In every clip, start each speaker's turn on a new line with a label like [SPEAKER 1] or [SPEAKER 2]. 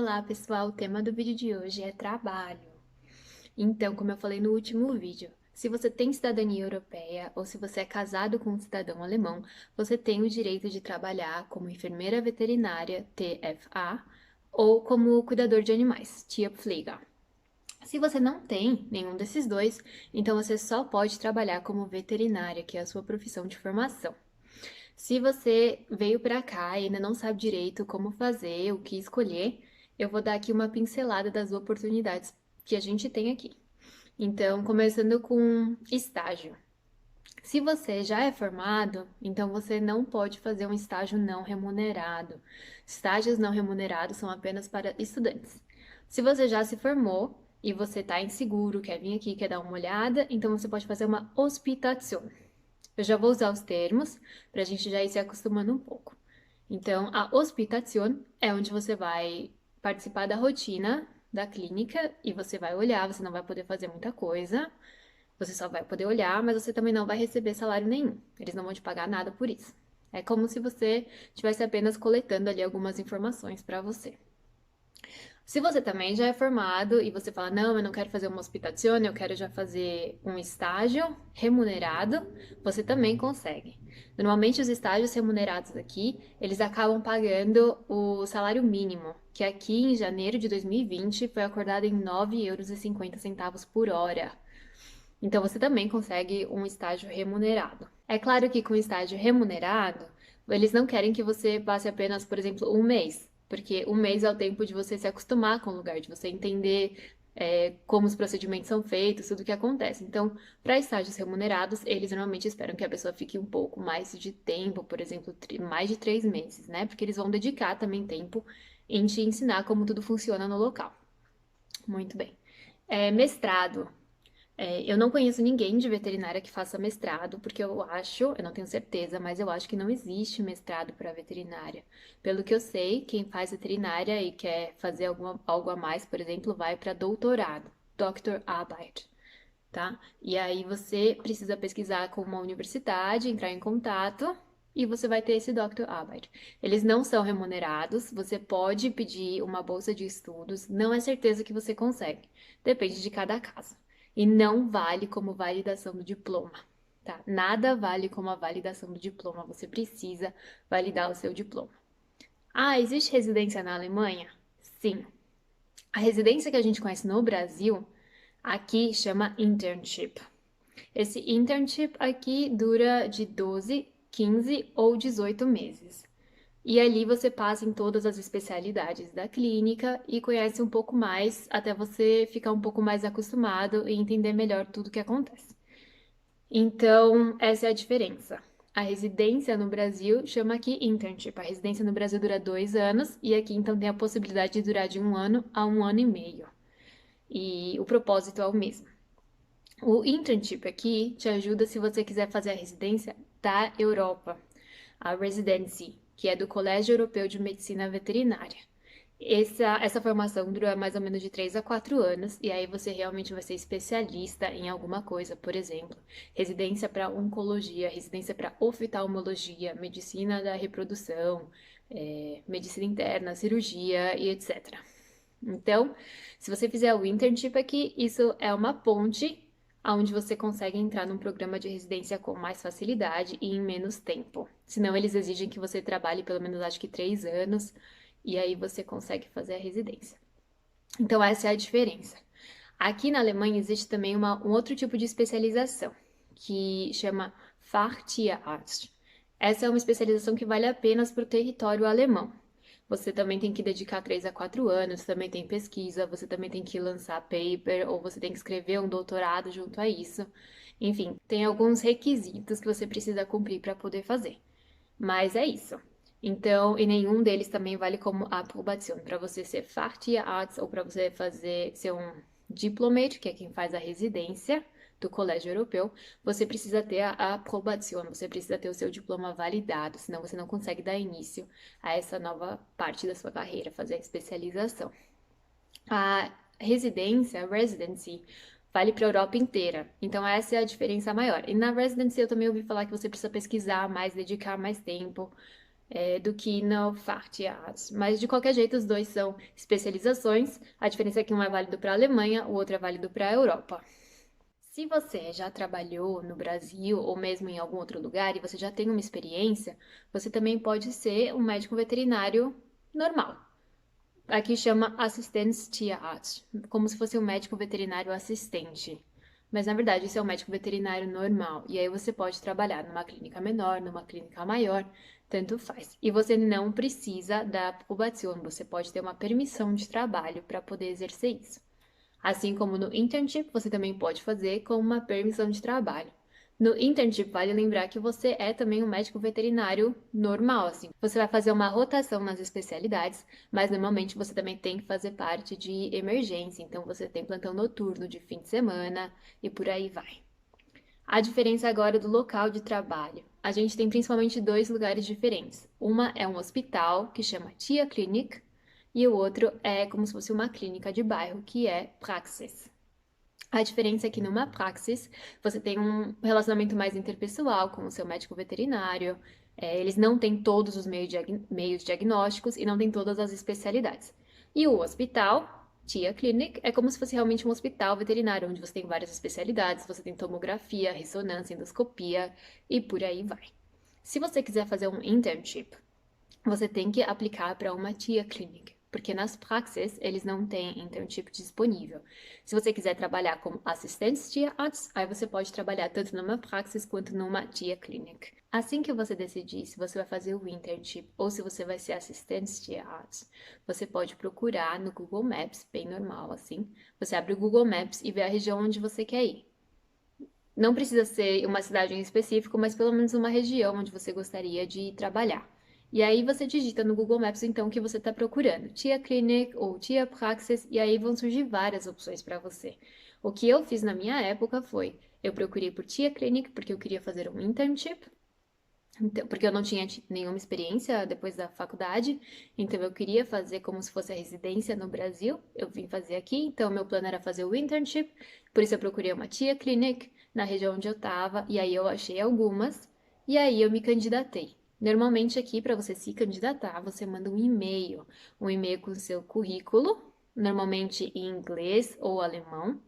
[SPEAKER 1] Olá, pessoal! O tema do vídeo de hoje é trabalho. Então, como eu falei no último vídeo, se você tem cidadania europeia ou se você é casado com um cidadão alemão, você tem o direito de trabalhar como enfermeira veterinária, TFA, ou como cuidador de animais, Tierpfleger. Se você não tem nenhum desses dois, então você só pode trabalhar como veterinária, que é a sua profissão de formação. Se você veio para cá e ainda não sabe direito como fazer, o que escolher, eu vou dar aqui uma pincelada das oportunidades que a gente tem aqui. Então, começando com estágio. Se você já é formado, então você não pode fazer um estágio não remunerado. Estágios não remunerados são apenas para estudantes. Se você já se formou e você está inseguro, quer vir aqui, quer dar uma olhada, então você pode fazer uma hospitação. Eu já vou usar os termos para a gente já ir se acostumando um pouco. Então, a hospitação é onde você vai participar da rotina da clínica e você vai olhar, você não vai poder fazer muita coisa, você só vai poder olhar, mas você também não vai receber salário nenhum. Eles não vão te pagar nada por isso. É como se você estivesse apenas coletando ali algumas informações para você. Se você também já é formado e você fala, não, eu não quero fazer uma hospitação, eu quero já fazer um estágio remunerado, você também consegue. Normalmente os estágios remunerados aqui, eles acabam pagando o salário mínimo, que aqui em janeiro de 2020 foi acordado em 9,50 € por hora. Então você também consegue um estágio remunerado. É claro que com estágio remunerado, eles não querem que você passe apenas, por exemplo, um mês, porque um mês é o tempo de você se acostumar com o lugar, de você entender como os procedimentos são feitos, tudo o que acontece. Então, para estágios remunerados, eles normalmente esperam que a pessoa fique um pouco mais de tempo, por exemplo, mais de 3 meses, né? Porque eles vão dedicar também tempo em te ensinar como tudo funciona no local. Muito bem. Mestrado. Eu não conheço ninguém de veterinária que faça mestrado, porque eu não tenho certeza, mas eu acho que não existe mestrado para veterinária. Pelo que eu sei, quem faz veterinária e quer fazer algo a mais, por exemplo, vai para doutorado, Doktorarbeit, tá? E aí você precisa pesquisar com uma universidade, entrar em contato e você vai ter esse Doktorarbeit. Eles não são remunerados, você pode pedir uma bolsa de estudos, não é certeza que você consegue, depende de cada caso. E não vale como validação do diploma, tá? Nada vale como a validação do diploma, você precisa validar o seu diploma. Ah, existe residência na Alemanha? Sim. A residência que a gente conhece no Brasil, aqui chama internship. Esse internship aqui dura de 12, 15 ou 18 meses. E ali você passa em todas as especialidades da clínica e conhece um pouco mais até você ficar um pouco mais acostumado e entender melhor tudo o que acontece. Então, essa é a diferença. A residência no Brasil chama aqui internship. A residência no Brasil dura 2 anos e aqui então tem a possibilidade de durar de 1 ano a 1 ano e meio. E o propósito é o mesmo. O internship aqui te ajuda se você quiser fazer a residência da Europa, a residency, que é do Colégio Europeu de Medicina Veterinária. Essa formação dura mais ou menos de 3 a 4 anos, e aí você realmente vai ser especialista em alguma coisa, por exemplo, residência para oncologia, residência para oftalmologia, medicina da reprodução, medicina interna, cirurgia e etc. Então, se você fizer o internship aqui, isso é uma ponte onde você consegue entrar num programa de residência com mais facilidade e em menos tempo. Senão, eles exigem que você trabalhe pelo menos, acho que 3 anos, e aí você consegue fazer a residência. Então, essa é a diferença. Aqui na Alemanha existe também um outro tipo de especialização, que chama Fachtierarzt. Essa é uma especialização que vale apenas para o território alemão. Você também tem que dedicar 3 a 4 anos, também tem pesquisa, você também tem que lançar paper, ou você tem que escrever um doutorado junto a isso. Enfim, tem alguns requisitos que você precisa cumprir para poder fazer. Mas é isso. Então, e nenhum deles também vale como aprovação. Para você ser Facharzt ou para você ser um diplomate, que é quem faz a residência do Colégio Europeu, você precisa ter a aprovação, você precisa ter o seu diploma validado, senão você não consegue dar início a essa nova parte da sua carreira, fazer a especialização. A residência, a residency, vale para a Europa inteira. Então, essa é a diferença maior. E na residency, eu também ouvi falar que você precisa pesquisar mais, dedicar mais tempo. do que no Fachtiarzt. Mas, de qualquer jeito, os dois são especializações. A diferença é que um é válido para a Alemanha, o outro é válido para a Europa. Se você já trabalhou no Brasil ou mesmo em algum outro lugar e você já tem uma experiência, você também pode ser um médico veterinário normal. Aqui chama Assistenztierarzt, como se fosse um médico veterinário assistente. Mas na verdade, isso é um médico veterinário normal. E aí você pode trabalhar numa clínica menor, numa clínica maior, tanto faz. E você não precisa da aprovação, você pode ter uma permissão de trabalho para poder exercer isso. Assim como no internship, você também pode fazer com uma permissão de trabalho. No internship, vale lembrar que você é também um médico veterinário normal, assim. Você vai fazer uma rotação nas especialidades, mas normalmente você também tem que fazer parte de emergência, então você tem plantão noturno de fim de semana e por aí vai. A diferença agora do local de trabalho. A gente tem principalmente dois lugares diferentes. Uma é um hospital, que chama Tia Clinic, e o outro é como se fosse uma clínica de bairro, que é Praxis. A diferença é que numa praxis você tem um relacionamento mais interpessoal com o seu médico veterinário, eles não têm todos os meios diagnósticos e não têm todas as especialidades. E o hospital, Tia Clinic, é como se fosse realmente um hospital veterinário, onde você tem várias especialidades, você tem tomografia, ressonância, endoscopia e por aí vai. Se você quiser fazer um internship, você tem que aplicar para uma Tia Clinic, porque nas praxis eles não têm internship disponível. Se você quiser trabalhar como Assistenztierarzt, aí você pode trabalhar tanto numa praxis quanto numa Tia Clinic. Assim que você decidir se você vai fazer o internship ou se você vai ser Assistenztierarzt, você pode procurar no Google Maps, bem normal assim. Você abre o Google Maps e vê a região onde você quer ir. Não precisa ser uma cidade em específico, mas pelo menos uma região onde você gostaria de trabalhar. E aí você digita no Google Maps então o que você está procurando, Tia Clinic ou Tia Praxis, e aí vão surgir várias opções para você. O que eu fiz na minha época foi, eu procurei por Tia Clinic porque eu queria fazer um internship, então, porque eu não tinha nenhuma experiência depois da faculdade, então eu queria fazer como se fosse a residência no Brasil. Eu vim fazer aqui, então meu plano era fazer o internship, por isso eu procurei uma Tia Clinic na região onde eu estava, e aí eu achei algumas, e aí eu me candidatei. Normalmente aqui, para você se candidatar, você manda um e-mail com o seu currículo, normalmente em inglês ou alemão.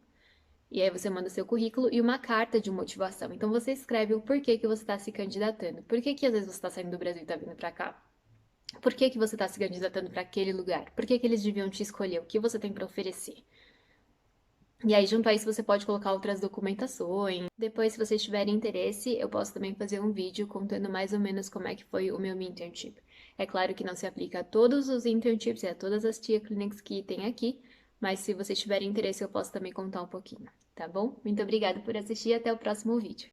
[SPEAKER 1] E aí você manda o seu currículo e uma carta de motivação. Então você escreve o porquê que você está se candidatando. Por que que às vezes você está saindo do Brasil e está vindo para cá? Por que que você está se candidatando para aquele lugar? Por que que eles deviam te escolher? O que você tem para oferecer? E aí, junto a isso, você pode colocar outras documentações. Depois, se vocês tiverem interesse, eu posso também fazer um vídeo contando mais ou menos como é que foi o meu internship. É claro que não se aplica a todos os internships e a todas as Tia Clinics que tem aqui, mas se vocês tiverem interesse, eu posso também contar um pouquinho, tá bom? Muito obrigada por assistir e até o próximo vídeo.